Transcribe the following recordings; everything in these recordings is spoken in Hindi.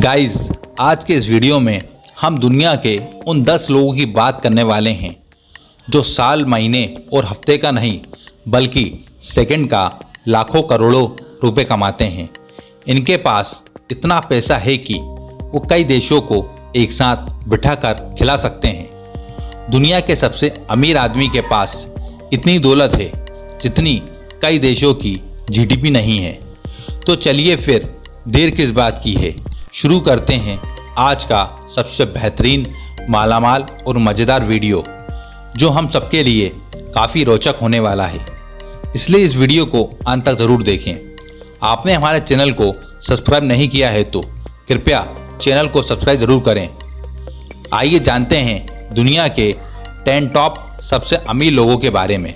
गाइस, आज के इस वीडियो में हम दुनिया के उन 10 लोगों की बात करने वाले हैं जो साल, महीने और हफ्ते का नहीं बल्कि सेकंड का लाखों करोड़ों रुपए कमाते हैं। इनके पास इतना पैसा है कि वो कई देशों को एक साथ बिठाकर खिला सकते हैं। दुनिया के सबसे अमीर आदमी के पास इतनी दौलत है जितनी कई देशों की जीडीपी नहीं है। तो चलिए फिर देर किस बात की है, शुरू करते हैं आज का सबसे बेहतरीन, मालामाल और मज़ेदार वीडियो जो हम सबके लिए काफ़ी रोचक होने वाला है। इसलिए इस वीडियो को अंत तक ज़रूर देखें। आपने हमारे चैनल को सब्सक्राइब नहीं किया है तो कृपया चैनल को सब्सक्राइब ज़रूर करें। आइए जानते हैं दुनिया के 10 टॉप सबसे अमीर लोगों के बारे में।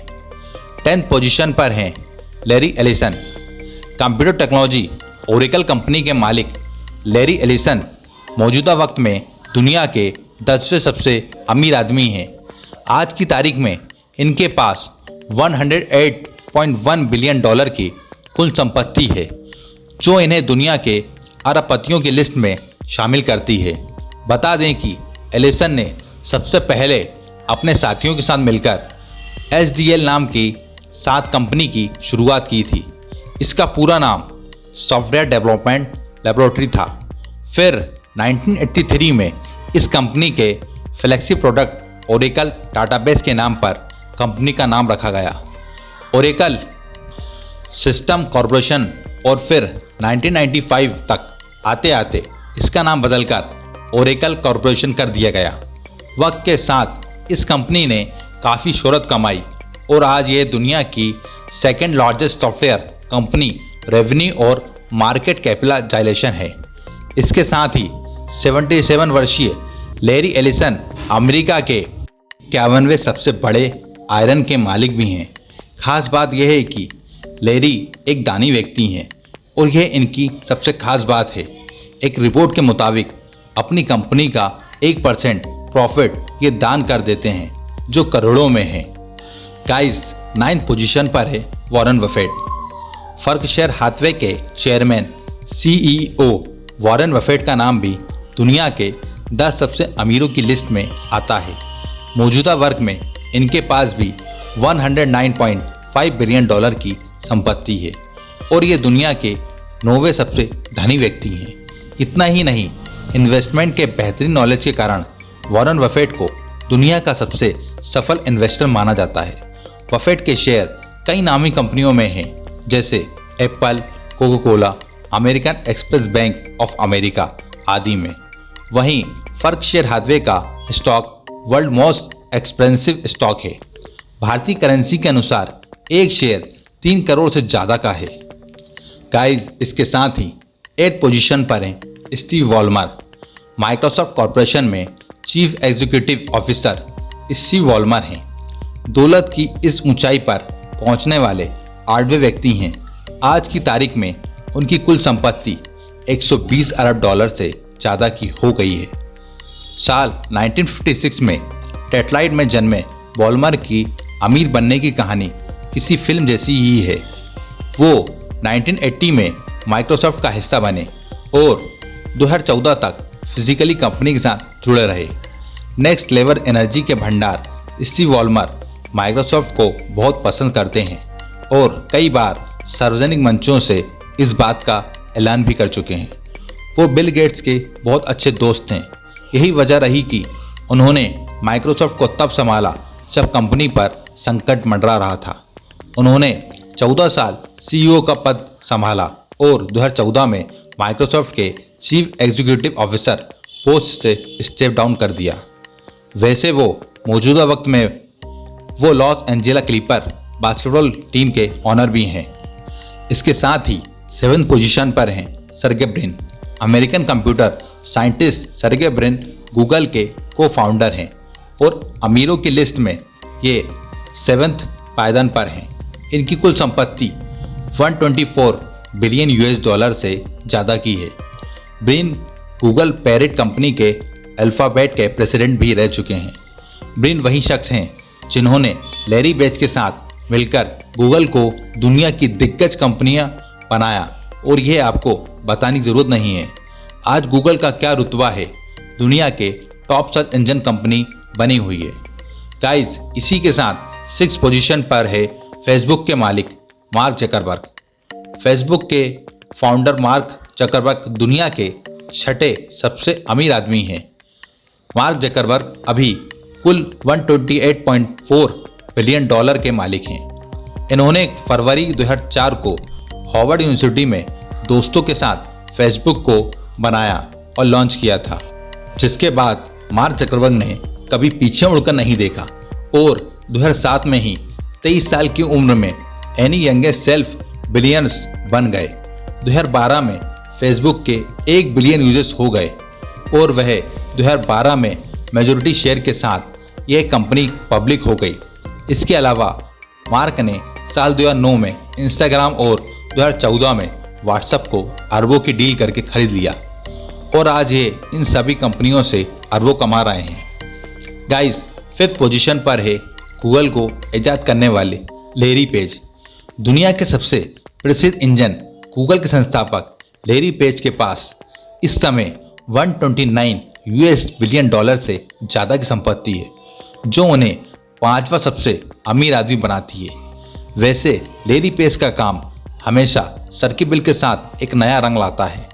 10th पोजीशन पर हैं Larry Ellison. Computer technology Oracle company के मालिक लैरी एलिसन मौजूदा वक्त में दुनिया के 10वें सबसे अमीर आदमी हैं। आज की तारीख में इनके पास 108.1 बिलियन डॉलर की कुल संपत्ति है, जो इन्हें दुनिया के अरबपतियों की लिस्ट में शामिल करती है। बता दें कि एलिसन ने सबसे पहले अपने साथियों के साथ मिलकर HDL नाम की 7 कंपनी की शुरुआत की थी। इसका पूरा नाम सॉफ्टवेयर डेवलपमेंट लेबोरेटरी था। फिर 1983 में इस कंपनी के फ्लैगशिप प्रोडक्ट ओरेकल डाटाबेस के नाम पर कंपनी का नाम रखा गया, ओरेकल सिस्टम कॉर्पोरेशन। और फिर 1995 तक आते आते इसका नाम बदलकर ओरेकल कॉर्पोरेशन कर दिया गया। वक्त के साथ इस कंपनी ने काफ़ी शोहरत कमाई और आज ये दुनिया की second largest software company revenue और मार्केट कैपिटलाइजेशन है। इसके साथ ही 77 वर्षीय लैरी एलिसन अमेरिका के 51वें सबसे बड़े आयरन के मालिक भी हैं। खास बात यह है कि लैरी एक दानी व्यक्ति हैं और यह इनकी सबसे खास बात है। एक रिपोर्ट के मुताबिक अपनी कंपनी का 1% प्रॉफिट ये दान कर देते हैं, जो करोड़ों में है। गाइस, 9th पोजीशन पर है वॉरेन बफेट। बर्कशायर हाथवे के चेयरमैन CEO वॉरेन बफेट का नाम भी दुनिया के 10 सबसे अमीरों की लिस्ट में आता है। मौजूदा वर्ग में इनके पास भी 109.5 बिलियन डॉलर की संपत्ति है और ये दुनिया के 9वें सबसे धनी व्यक्ति हैं। इतना ही नहीं, इन्वेस्टमेंट के बेहतरीन नॉलेज के कारण वॉरेन बफेट को दुनिया का सबसे सफल इन्वेस्टर माना जाता है। बफेट के शेयर कई नामी कंपनियों में हैं, जैसे Apple, Coca Cola, American express bank of America आदि में। वहीं बर्कशायर हाथवे का stock world most expensive stock है। भारतीय करेंसी के अनुसार एक शेयर 3 करोड़ से ज़्यादा का है। गाइस, इसके साथ ही 8th पोजीशन पर हैं स्टीव वॉलमर। माइक्रोसॉफ्ट कॉरपोरेशन में chief executive officer Steve Ballmer हैं। दौलत की इस ऊंचाई पर पहुंचने वाले 8वें व्यक्ति हैं। आज की तारीख में उनकी कुल संपत्ति 120 अरब डॉलर से ज़्यादा की हो गई है। साल 1956 में टेटलाइट में जन्मे वॉलमर की अमीर बनने की कहानी किसी फिल्म जैसी ही है। वो 1980 में माइक्रोसॉफ्ट का हिस्सा बने और 2014 तक फिजिकली कंपनी के साथ जुड़े रहे। नेक्स्ट लेवल एनर्जी के भंडार स्टीव वॉलमर माइक्रोसॉफ्ट को बहुत पसंद करते हैं और कई बार सार्वजनिक मंचों से इस बात का ऐलान भी कर चुके हैं। वो बिल गेट्स के बहुत अच्छे दोस्त हैं। यही वजह रही कि उन्होंने माइक्रोसॉफ्ट को तब संभाला जब कंपनी पर संकट मंडरा रहा था। उन्होंने 14 साल CEO का पद संभाला और 2014 में माइक्रोसॉफ्ट के चीफ एग्जीक्यूटिव ऑफिसर पोस्ट से स्टेप डाउन कर दिया। वैसे वो मौजूदा वक्त में वो loss Angela clipper basketball team के ऑनर भी हैं। इसके साथ ही 7th पोजीशन पर हैं Sergey Brin. American computer scientist Sergey Brin Google के को फाउंडर हैं और अमीरों की लिस्ट में ये 7th पायदान पर हैं। इनकी कुल संपत्ति 124 बिलियन US डॉलर से ज़्यादा की है। ब्रिन गूगल पेरेंट कंपनी के अल्फ़ाबेट के प्रेसिडेंट भी रह चुके हैं। ब्रिन वही शख्स हैं जिन्होंने लैरी पेज के साथ मिलकर गूगल को दुनिया की दिग्गज कंपनियां बनाया और यह आपको बताने की ज़रूरत नहीं है। आज गूगल का क्या रुतबा है, दुनिया के टॉप सर्च इंजन कंपनी बनी हुई है। गाइस, इसी के साथ 6 पोजीशन पर है फेसबुक के मालिक मार्क जकरबर्ग। फेसबुक के फाउंडर मार्क जकरबर्ग दुनिया के 6ठे सबसे अमीर आदमी हैं। मार्क जकरबर्ग अभी कुल 128.4 बिलियन डॉलर के मालिक हैं। इन्होंने फरवरी 2004 को हार्वर्ड यूनिवर्सिटी में दोस्तों के साथ फेसबुक को बनाया और लॉन्च किया था, जिसके बाद मार्क जकरबर्ग ने कभी पीछे मुड़कर नहीं देखा और 2007 में ही 23 साल की उम्र में एनी यंगेस्ट सेल्फ बिलियनर्स बन गए। 2012 में फेसबुक के 1 बिलियन यूजर्स हो गए और वह 2012 में मेजॉरिटी शेयर के साथ यह कंपनी पब्लिक हो गई। इसके अलावा मार्क ने साल 2009 में इंस्टाग्राम और 2014 में व्हाट्सएप को अरबों की डील करके खरीद लिया और आज ये इन सभी कंपनियों से अरबों कमा रहे हैं। गाइस, 5th पोजीशन पर है गूगल को ईजाद करने वाले लैरी पेज। दुनिया के सबसे प्रसिद्ध इंजन गूगल के संस्थापक लैरी पेज के पास इस समय 129 बिलियन डॉलर से ज़्यादा की संपत्ति है, जो उन्हें 5वां सबसे अमीर आदमी बनाती है। वैसे लैरी पेज का काम हमेशा सर की बिल के साथ एक नया रंग लाता है।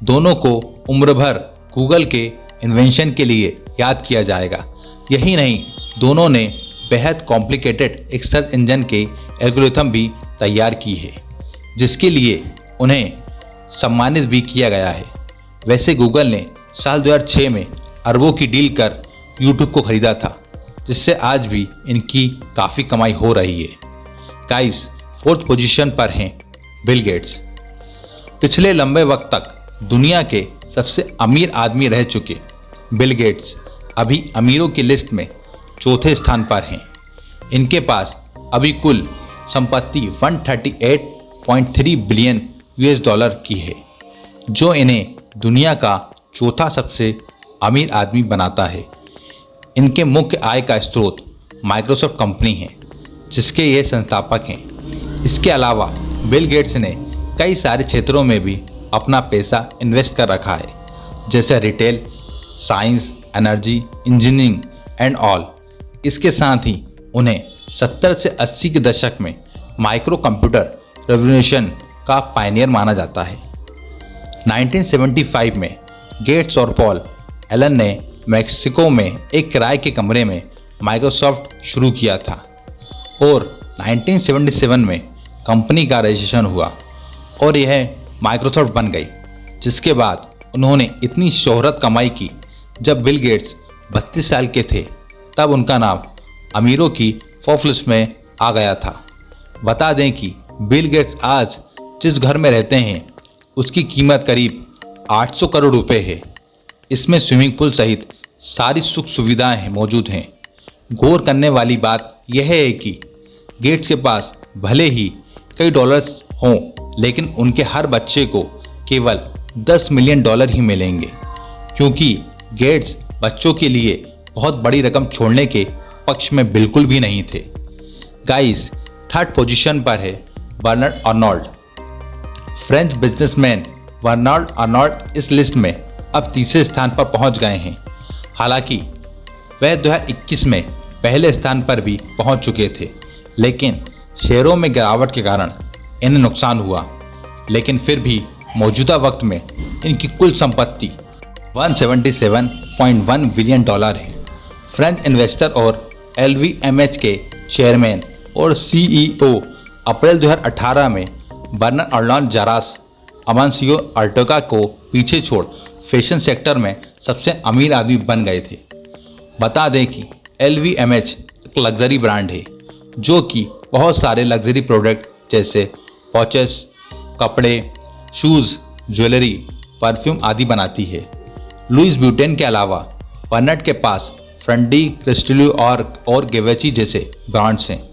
दोनों को उम्र भर गूगल के इन्वेंशन के लिए याद किया जाएगा। यही नहीं, दोनों ने बेहद कॉम्प्लिकेटेड एक सर्च इंजन के एल्गोरिथम भी तैयार की है, जिसके लिए उन्हें सम्मानित भी किया गया है। वैसे गूगल ने साल 2006 में अरबों की डील कर यूट्यूब को खरीदा था, जिससे आज भी इनकी काफ़ी कमाई हो रही है। गाइस, 4th पोजीशन पर हैं बिल गेट्स। पिछले लंबे वक्त तक दुनिया के सबसे अमीर आदमी रह चुके बिल गेट्स अभी अमीरों की लिस्ट में 4थे स्थान पर हैं। इनके पास अभी कुल संपत्ति 138.3 बिलियन यूएस डॉलर की है, जो इन्हें दुनिया का 4था सबसे अमीर आदमी बनाता है। इनके मुख्य आय का स्रोत माइक्रोसॉफ्ट कंपनी है, जिसके ये संस्थापक हैं। इसके अलावा बिल गेट्स ने कई सारे क्षेत्रों में भी अपना पैसा इन्वेस्ट कर रखा है, जैसे retail, science, energy, engineering and all. इसके साथ ही उन्हें 70 से 80 के दशक में माइक्रो कंप्यूटर रेवोल्यूशन का पायनियर माना जाता है। 1975 में गेट्स और पॉल एलन ने मैक्सिको में एक किराए के कमरे में माइक्रोसॉफ्ट शुरू किया था और 1977 में कंपनी का रजिस्ट्रेशन हुआ और यह माइक्रोसॉफ्ट बन गई, जिसके बाद उन्होंने इतनी शोहरत कमाई की। जब बिल गेट्स 32 साल के थे, तब उनका नाम अमीरों की फोर्ब्स लिस्ट में आ गया था। बता दें कि बिल गेट्स आज जिस घर में रहते हैं, उसकी कीमत करीब 800 करोड़ रुपए है। इसमें स्विमिंग पूल सहित सारी सुख सुविधाएं मौजूद हैं। गौर करने वाली बात यह है कि गेट्स के पास भले ही कई डॉलर्स हों, लेकिन उनके हर बच्चे को केवल 10 मिलियन डॉलर ही मिलेंगे, क्योंकि गेट्स बच्चों के लिए बहुत बड़ी रकम छोड़ने के पक्ष में बिल्कुल भी नहीं थे। गाइस, 3rd पोजीशन पर है Bernard Arnold. French businessman Bernard Arnold इस लिस्ट में अब 3रे स्थान पर पहुंच गए हैं। हालांकि वह 2021 में पहले स्थान पर भी पहुंच चुके थे, लेकिन शेयरों में गिरावट के कारण इन्हें नुकसान हुआ। लेकिन फिर भी मौजूदा वक्त में इनकी कुल संपत्ति 177.1 बिलियन डॉलर है। फ्रेंच इन्वेस्टर और LVMH के चेयरमैन और CEO अप्रैल 2018 में बर्नार्ड अर्नोल्ड जारास अमानसियो अर्टेगा को पीछे छोड़ फैशन सेक्टर में सबसे अमीर आदमी बन गए थे। बता दें कि LVMH एक लग्जरी ब्रांड है, जो कि बहुत सारे लग्जरी प्रोडक्ट जैसे वॉचेस, कपड़े, शूज़, ज्वेलरी, परफ्यूम आदि बनाती है। लुइस व्यूटेन के अलावा बर्नार्ड के पास फ्रेंडी, क्रिस्टलियो और गेवेची जैसे ब्रांड्स हैं।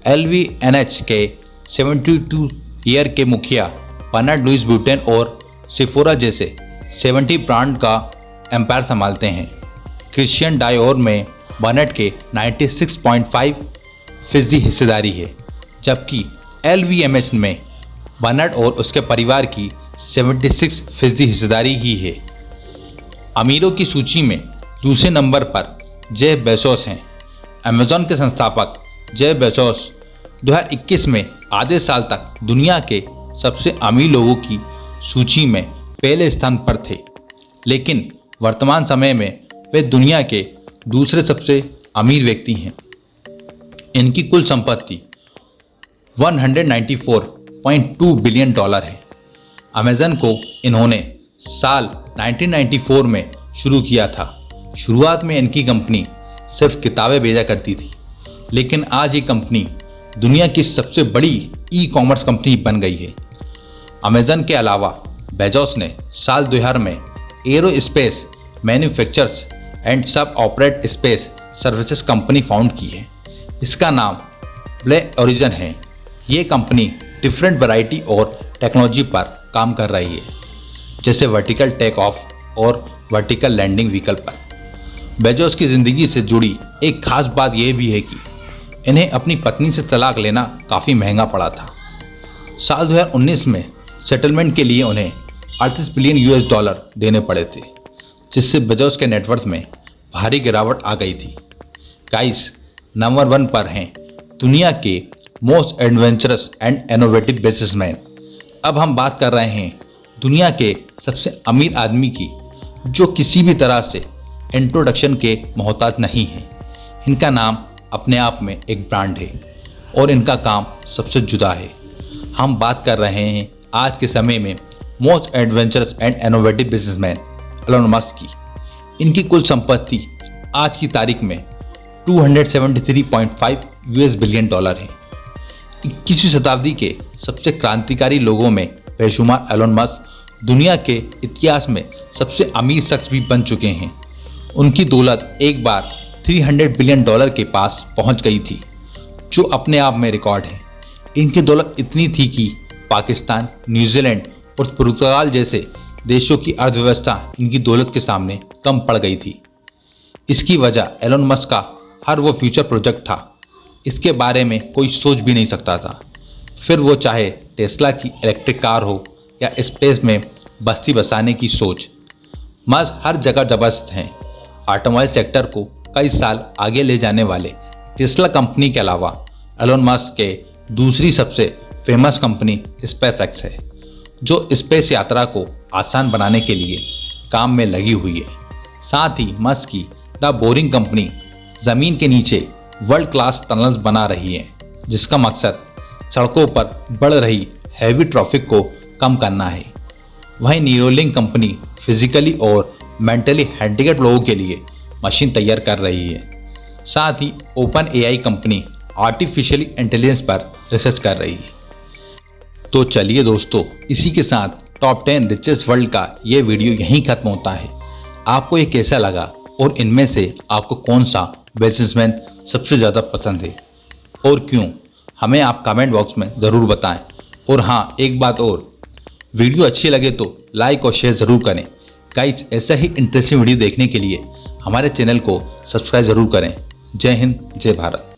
LVMH के 72 ईयर के मुखिया बर्नार्ड लुइस व्यूटेन और सेफोरा जैसे 70 ब्रांड का एम्पायर संभालते हैं। क्रिश्चियन डायोर में बर्नार्ड के 96.5% हिस्सेदारी है, जबकि LVMH में बर्नार्ड और उसके परिवार की 76% हिस्सेदारी ही है। अमीरों की सूची में दूसरे नंबर पर जेफ बेजोस हैं। अमेजॉन के संस्थापक जेफ बेजोस 2021 में आधे साल तक दुनिया के सबसे अमीर लोगों की सूची में पहले स्थान पर थे, लेकिन वर्तमान समय में वे दुनिया के दूसरे सबसे अमीर व्यक्ति हैं। इनकी कुल संपत्ति 194.2 बिलियन डॉलर है। अमेज़न को इन्होंने साल 1994 में शुरू किया था। शुरुआत में इनकी कंपनी सिर्फ किताबें बेचा करती थी, लेकिन आज ये कंपनी दुनिया की सबसे बड़ी ई कॉमर्स कंपनी बन गई है। अमेज़न के अलावा बेजोस ने साल 2000 में एरोस्पेस मैन्युफैक्चरर्स एंड सब operate space services company found की है। इसका नाम ब्लू ओरिजिन है। ये कंपनी डिफरेंट वैरायटी और टेक्नोलॉजी पर काम कर रही है, जैसे वर्टिकल टेक ऑफ और वर्टिकल लैंडिंग व्हीकल पर। बेजोस की ज़िंदगी से जुड़ी एक खास बात यह भी है कि इन्हें अपनी पत्नी से तलाक लेना काफ़ी महंगा पड़ा था। साल 2019 में सेटलमेंट के लिए उन्हें 38 बिलियन यूएस डॉलर देने पड़े थे, जिससे बेजोस के नेटवर्थ में भारी गिरावट आ गई थी। गाइस, नंबर 1 पर हैं दुनिया के most adventurous and innovative businessman. अब हम बात कर रहे हैं दुनिया के सबसे अमीर आदमी की, जो किसी भी तरह से इंट्रोडक्शन के मोहताज नहीं है। इनका नाम अपने आप में एक ब्रांड है और इनका काम सबसे जुदा है। हम बात कर रहे हैं आज के समय में most adventurous and innovative businessman Elon Musk की। इनकी कुल संपत्ति आज की तारीख में 273.5 यूएस बिलियन डॉलर है। 21वीं शताब्दी के सबसे क्रांतिकारी लोगों में बेशुमार एलन मस्क दुनिया के इतिहास में सबसे अमीर शख्स भी बन चुके हैं। उनकी दौलत एक बार 300 बिलियन डॉलर के पास पहुंच गई थी, जो अपने आप में रिकॉर्ड है। इनकी दौलत इतनी थी कि पाकिस्तान, न्यूजीलैंड और पुर्तगाल जैसे देशों की अर्थव्यवस्था इनकी दौलत के सामने कम पड़ गई थी। इसकी वजह एलन मस्क का हर वो फ्यूचर प्रोजेक्ट था, इसके बारे में कोई सोच भी नहीं सकता था। फिर वो चाहे टेस्ला की इलेक्ट्रिक कार हो या स्पेस में बस्ती बसाने की सोच, मस्क हर जगह जबरदस्त हैं। ऑटोमोबाइल सेक्टर को कई साल आगे ले जाने वाले टेस्ला कंपनी के अलावा एलन मस्क के दूसरी सबसे फेमस कंपनी स्पेसएक्स है, जो स्पेस यात्रा को आसान बनाने के लिए काम में लगी हुई है। साथ ही मस्क की द बोरिंग कंपनी ज़मीन के नीचे वर्ल्ड क्लास टनल्स बना रही है, जिसका मकसद सड़कों पर बढ़ रही हैवी ट्रैफिक को कम करना है। वहीं न्यूरोलिंक कंपनी फिजिकली और मेंटली हैंडिकैप लोगों के लिए मशीन तैयार कर रही है। साथ ही OpenAI company artificial intelligence पर रिसर्च कर रही है। तो चलिए दोस्तों, इसी के साथ टॉप 10 रिचेस्ट वर्ल्ड का ये वीडियो यहीं खत्म होता है। आपको ये कैसा लगा और इनमें से आपको कौन सा बिजनेसमैन सबसे ज़्यादा पसंद है और क्यों, हमें आप कमेंट बॉक्स में ज़रूर बताएं। और हाँ, एक बात और, वीडियो अच्छी लगे तो लाइक और शेयर ज़रूर करें। गाइस, ऐसा ही इंटरेस्टिंग वीडियो देखने के लिए हमारे चैनल को सब्सक्राइब ज़रूर करें। जय हिंद, जय भारत।